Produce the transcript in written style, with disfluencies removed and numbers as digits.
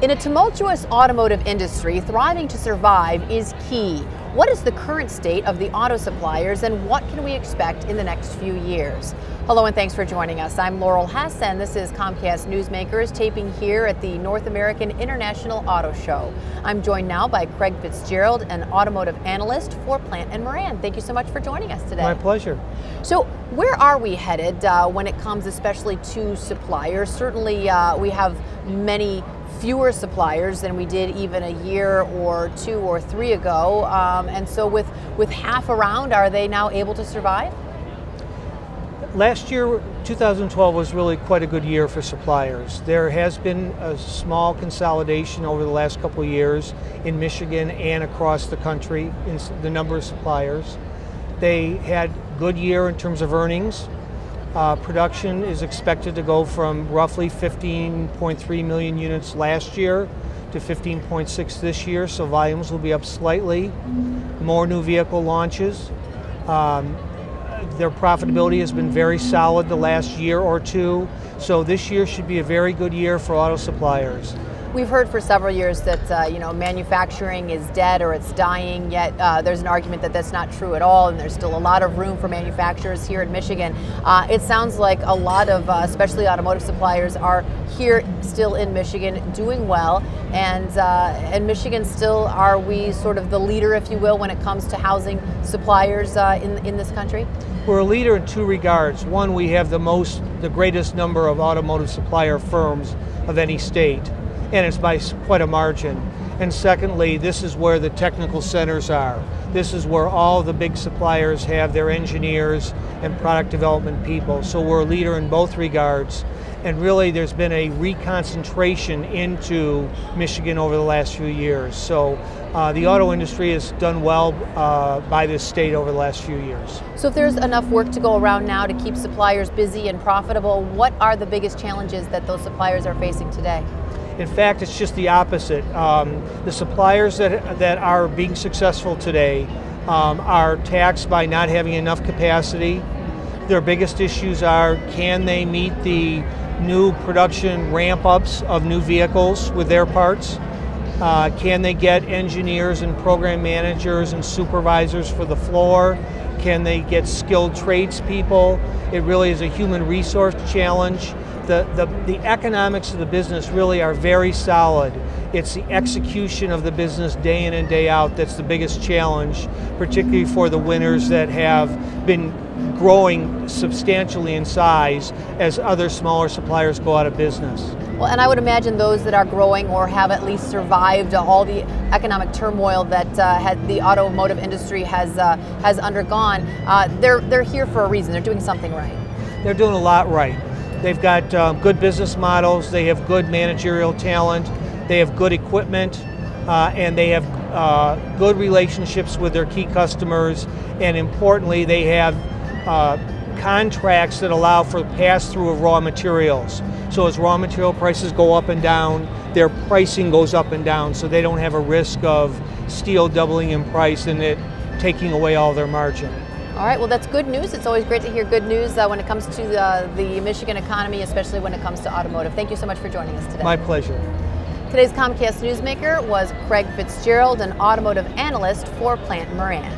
In a tumultuous automotive industry, thriving to survive is key. What is the current state of the auto suppliers and what can we expect in the next few years? Hello and thanks for joining us. I'm Laurel Hess and this is Comcast Newsmakers taping here at the North American International Auto Show. I'm joined now by Craig Fitzgerald, an automotive analyst for Plante Moran. Thank you so much for joining us today. My pleasure. So where are we headed when it comes especially to suppliers? Certainly we have many fewer suppliers than we did even a year or two or three ago. And so with half around, are they now able to survive? Last year, 2012, was really quite a good year for suppliers. There has been a small consolidation over the last couple of years in Michigan and across the country in the number of suppliers. They had a good year in terms of earnings. Production is expected to go from roughly 15.3 million units last year to 15.6 this year, so volumes will be up slightly. More new vehicle launches. Their profitability has been very solid the last year or two, so this year should be a very good year for auto suppliers. We've heard for several years that manufacturing is dead or it's dying, yet there's an argument that that's not true at all, and there's still a lot of room for manufacturers here in Michigan. It sounds like a lot of, especially automotive suppliers, are here still in Michigan doing well, and Michigan still, are we sort of the leader, if you will, when it comes to housing suppliers in this country? We're a leader in two regards. One, we have the greatest number of automotive supplier firms of any state, and it's by quite a margin. And secondly, this is where the technical centers are. This is where all the big suppliers have their engineers and product development people. So we're a leader in both regards. And really there's been a reconcentration into Michigan over the last few years. So the auto industry has done well by this state over the last few years. So if there's enough work to go around now to keep suppliers busy and profitable, what are the biggest challenges that those suppliers are facing today? In fact, it's just the opposite. The suppliers that are being successful today are taxed by not having enough capacity. Their biggest issues are, can they meet the new production ramp-ups of new vehicles with their parts? Can they get engineers and program managers and supervisors for the floor? Can they get skilled tradespeople? It really is a human resource challenge. The economics of the business really are very solid. It's the execution of the business day in and day out that's the biggest challenge, particularly for the winners that have been growing substantially in size as other smaller suppliers go out of business. Well, and I would imagine those that are growing or have at least survived all the economic turmoil that the automotive industry has undergone, they're here for a reason. They're doing something right. They're doing a lot right. They've got good business models, they have good managerial talent, they have good equipment, and they have good relationships with their key customers, and importantly, they have contracts that allow for pass-through of raw materials. So as raw material prices go up and down, their pricing goes up and down, so they don't have a risk of steel doubling in price and it taking away all their margin. All right, well, that's good news. It's always great to hear good news when it comes to the Michigan economy, especially when it comes to automotive. Thank you so much for joining us today. My pleasure. Today's Comcast Newsmaker was Craig Fitzgerald, an automotive analyst for Plante Moran.